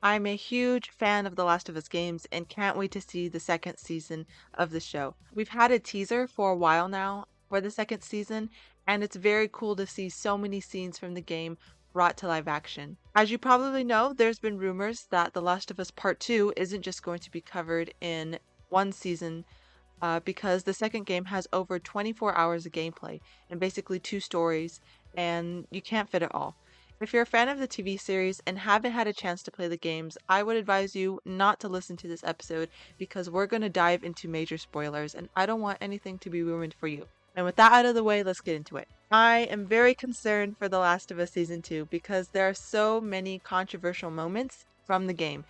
I'm a huge fan of The Last of Us games and can't wait to see the second season of the show. We've had a teaser for a while now for the second season, and it's very cool to see so many scenes from the game brought to live action. As you probably know, there's been rumors that The Last of Us Part 2 isn't just going to be covered in one season because the second game has over 24 hours of gameplay and basically two stories, and you can't fit it all. If you're a fan of the TV series and haven't had a chance to play the games, I would advise you not to listen to this episode because we're going to dive into major spoilers and I don't want anything to be ruined for you. And with that out of the way, let's get into it. I am very concerned for The Last of Us Season 2 because there are so many controversial moments from the game.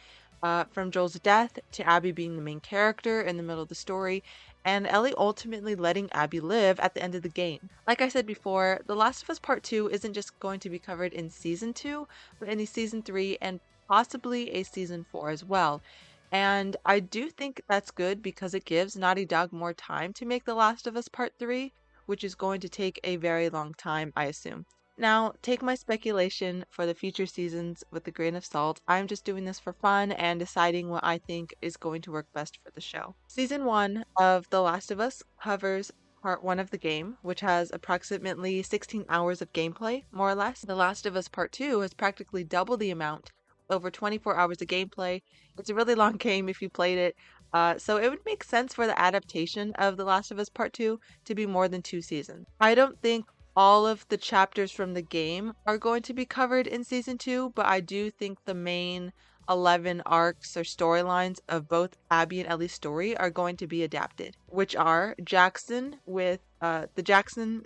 From Joel's death to Abby being the main character in the middle of the story, and Ellie ultimately letting Abby live at the end of the game. Like I said before, The Last of Us Part 2 isn't just going to be covered in Season 2, but in a Season 3 and possibly a Season 4 as well. And I do think that's good because it gives Naughty Dog more time to make The Last of Us Part 3, which is going to take a very long time, I assume. Now, take my speculation for the future seasons with a grain of salt. I'm just doing this for fun and deciding what I think is going to work best for the show. Season 1 of The Last of Us covers part 1 of the game, which has approximately 16 hours of gameplay, more or less. The Last of Us Part 2 has practically double the amount, over 24 hours of gameplay. It's a really long game if you played it. So it would make sense for the adaptation of The Last of Us Part 2 to be more than 2 seasons. I don't think all of the chapters from the game are going to be covered in season 2, but I do think the main 11 arcs or storylines of both Abby and Ellie's story are going to be adapted, which are Jackson with the Jackson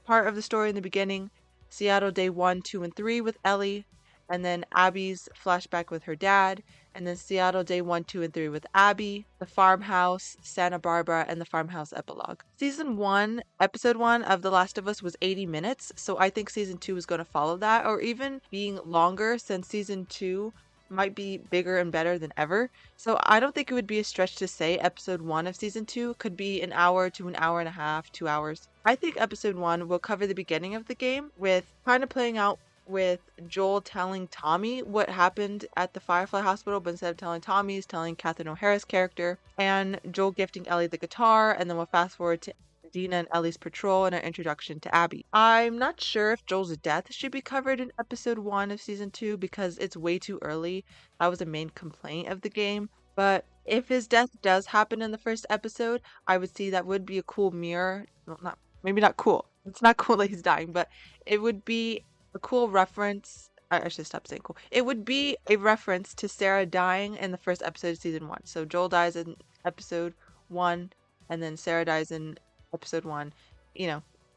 part of the story in the beginning, Seattle Day 1, 2, and 3 with Ellie, and then Abby's flashback with her dad, and then Seattle Day 1, 2, and 3 with Abby, the farmhouse, Santa Barbara, and the farmhouse epilogue. Season 1, episode 1 of The Last of Us was 80 minutes, so I think season 2 is going to follow that, or even being longer since season 2 might be bigger and better than ever. So I don't think it would be a stretch to say episode 1 of season 2 could be an hour to an hour and a half, 2 hours. I think episode 1 will cover the beginning of the game with kind of playing out with Joel telling Tommy what happened at the Firefly Hospital, but instead of telling Tommy, he's telling Catherine O'Hara's character, and Joel gifting Ellie the guitar, and then we'll fast forward to Dina and Ellie's patrol and our introduction to Abby. I'm not sure if Joel's death should be covered in episode 1 of season 2 because it's way too early. That was a main complaint of the game. But if his death does happen in the first episode, I would see that would be a cool mirror. Well, not maybe not cool. It's not cool that he's dying, but it would be a cool reference. I should stop saying cool. It would be a reference to Sarah dying in the first episode of season 1. So Joel dies in episode 1, and then Sarah dies in episode 1.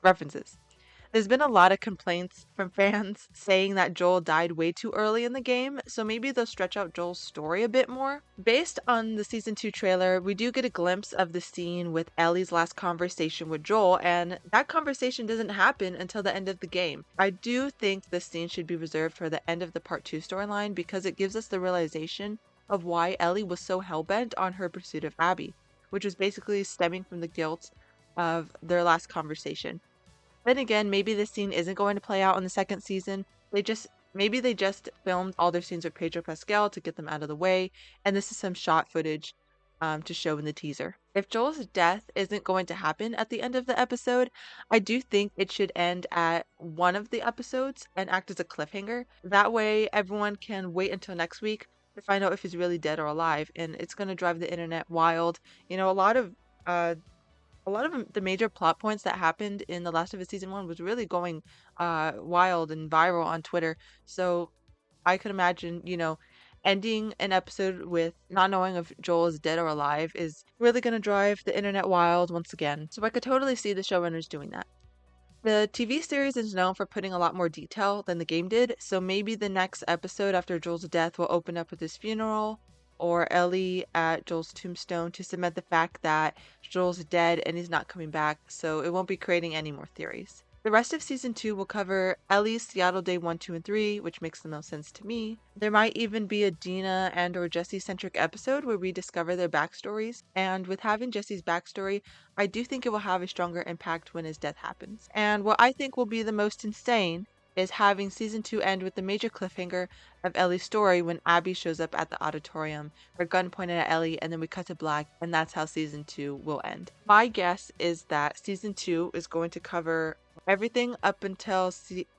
References. There's been a lot of complaints from fans saying that Joel died way too early in the game, so maybe they'll stretch out Joel's story a bit more. Based on the season 2 trailer, we do get a glimpse of the scene with Ellie's last conversation with Joel, and that conversation doesn't happen until the end of the game. I do think this scene should be reserved for the end of the part 2 storyline because it gives us the realization of why Ellie was so hellbent on her pursuit of Abby, which was basically stemming from the guilt of their last conversation. Then again, maybe this scene isn't going to play out in the second season. Maybe they just filmed all their scenes with Pedro Pascal to get them out of the way, and this is some shot footage to show in the teaser. If Joel's death isn't going to happen at the end of the episode, I do think it should end at one of the episodes and act as a cliffhanger. That way, everyone can wait until next week to find out if he's really dead or alive, and it's going to drive the internet wild. A lot of the major plot points that happened in The Last of Us Season 1 was really going wild and viral on Twitter. So I could imagine, ending an episode with not knowing if Joel is dead or alive is really going to drive the internet wild once again. So I could totally see the showrunners doing that. The TV series is known for putting a lot more detail than the game did, so maybe the next episode after Joel's death will open up with his funeral, or Ellie at Joel's tombstone to cement the fact that Joel's dead and he's not coming back, so it won't be creating any more theories. The rest of season 2 will cover Ellie's Seattle Day 1, 2, and 3, which makes the most sense to me. There might even be a Dina and or Jesse-centric episode where we discover their backstories, and with having Jesse's backstory, I do think it will have a stronger impact when his death happens. And what I think will be the most insane is having season 2 end with the major cliffhanger of Ellie's story when Abby shows up at the auditorium, her gun pointed at Ellie, and then we cut to black, and that's how season 2 will end. My guess is that season 2 is going to cover everything up until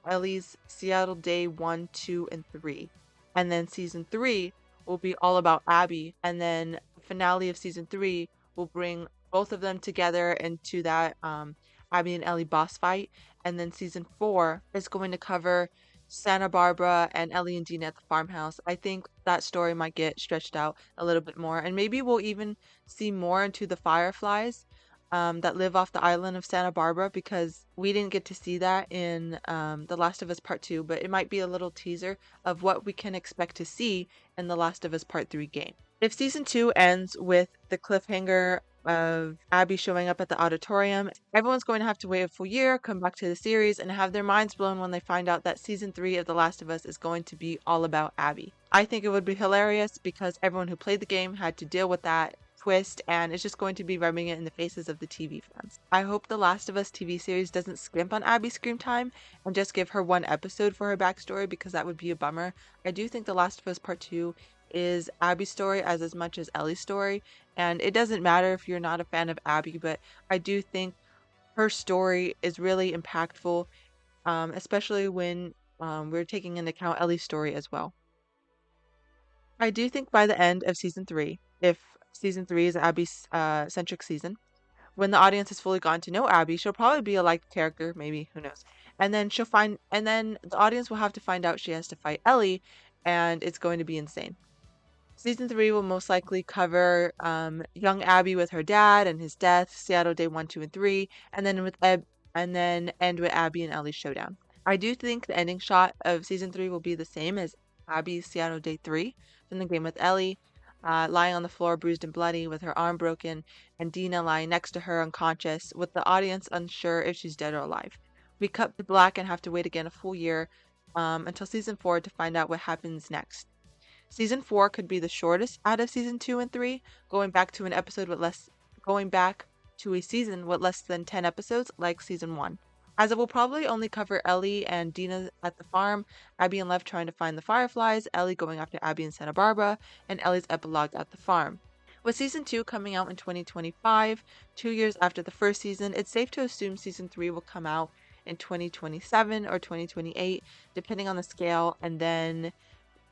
Ellie's Seattle Day 1, 2, and 3. And then season 3 will be all about Abby, and then the finale of season 3 will bring both of them together into that Abby and Ellie boss fight. And then season 4 is going to cover Santa Barbara and Ellie and Dina at the farmhouse. I think that story might get stretched out a little bit more, and maybe we'll even see more into the Fireflies that live off the island of Santa Barbara, because we didn't get to see that in The Last of Us Part 2, but it might be a little teaser of what we can expect to see in The Last of Us Part 3 game. If season 2 ends with the cliffhanger of Abby showing up at the auditorium, everyone's going to have to wait a full year, come back to the series, and have their minds blown when they find out that season 3 of The Last of Us is going to be all about Abby. I think it would be hilarious because everyone who played the game had to deal with that twist, and it's just going to be rubbing it in the faces of the TV fans. I hope The Last of Us TV series doesn't skimp on Abby's screen time and just give her one episode for her backstory, because that would be a bummer. I do think The Last of Us Part 2 is Abby's story as much as Ellie's story, and it doesn't matter if you're not a fan of Abby, but I do think her story is really impactful, especially when we're taking into account Ellie's story as well. I do think by the end of season 3, if season 3 is Abby's centric season, when the audience has fully gotten to know Abby, she'll probably be a liked character, maybe, who knows. And then the audience will have to find out she has to fight Ellie, and it's going to be insane. Season 3 will most likely cover young Abby with her dad and his death, Seattle Day 1, 2, and 3, and then end with Abby and Ellie's showdown. I do think the ending shot of season 3 will be the same as Abby's Seattle Day 3 from the game with Ellie, lying on the floor bruised and bloody with her arm broken, and Dina lying next to her unconscious, with the audience unsure if she's dead or alive. We cut to black and have to wait again a full year until season 4 to find out what happens next. Season 4 could be the shortest out of season 2 and 3, going back to a season with less than 10 episodes like season 1. As it will probably only cover Ellie and Dina at the farm, Abby and Lev trying to find the Fireflies, Ellie going after Abby in Santa Barbara, and Ellie's epilogue at the farm. With season 2 coming out in 2025, 2 years after the first season, it's safe to assume season 3 will come out in 2027 or 2028, depending on the scale, and then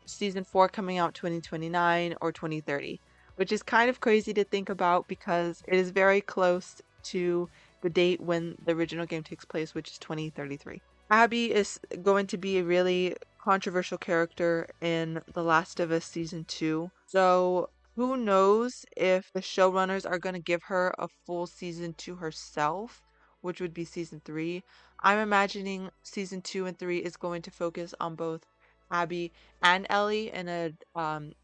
season 4 coming out 2029 or 2030, which is kind of crazy to think about because it is very close to the date when the original game takes place, which is 2033. Abby is going to be a really controversial character in The Last of Us Season 2, so who knows if the showrunners are going to give her a full season to herself, which would be Season 3. I'm imagining Season 2 and 3 is going to focus on both Abby and Ellie in a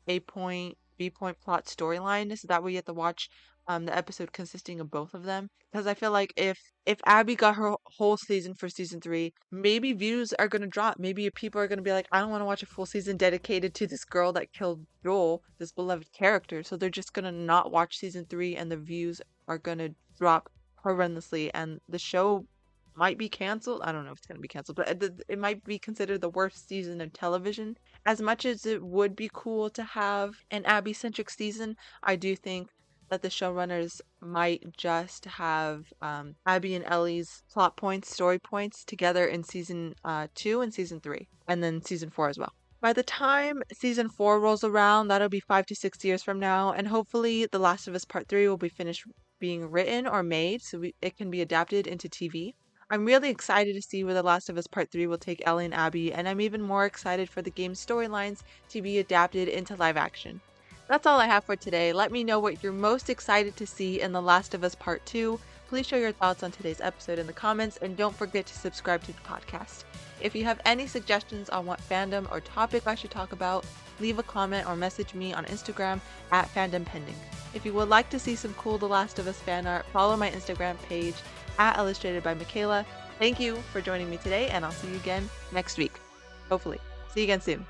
A point, B point plot storyline, so that way you have to watch the episode consisting of both of them. Because I feel like if Abby got her whole season for season 3, maybe views are gonna drop. Maybe people are gonna be like, I don't want to watch a full season dedicated to this girl that killed Joel, this beloved character. So they're just gonna not watch season 3, and the views are gonna drop horrendously, and the show might be canceled. I don't know if it's going to be canceled, but it might be considered the worst season of television. As much as it would be cool to have an Abby-centric season, I do think that the showrunners might just have Abby and Ellie's plot points, story points together in season 2 and season 3, and then season 4 as well. By the time season 4 rolls around, that'll be 5 to 6 years from now, and hopefully The Last of Us Part 3 will be finished being written or made so it can be adapted into TV. I'm really excited to see where The Last of Us Part 3 will take Ellie and Abby, and I'm even more excited for the game's storylines to be adapted into live action. That's all I have for today. Let me know what you're most excited to see in The Last of Us Part 2. Please share your thoughts on today's episode in the comments, and don't forget to subscribe to the podcast. If you have any suggestions on what fandom or topic I should talk about, leave a comment or message me on Instagram at FandomPending. If you would like to see some cool The Last of Us fan art, follow my Instagram page at Illustrated by Michaela. Thank you for joining me today, and I'll see you again next week. Hopefully. See you again soon.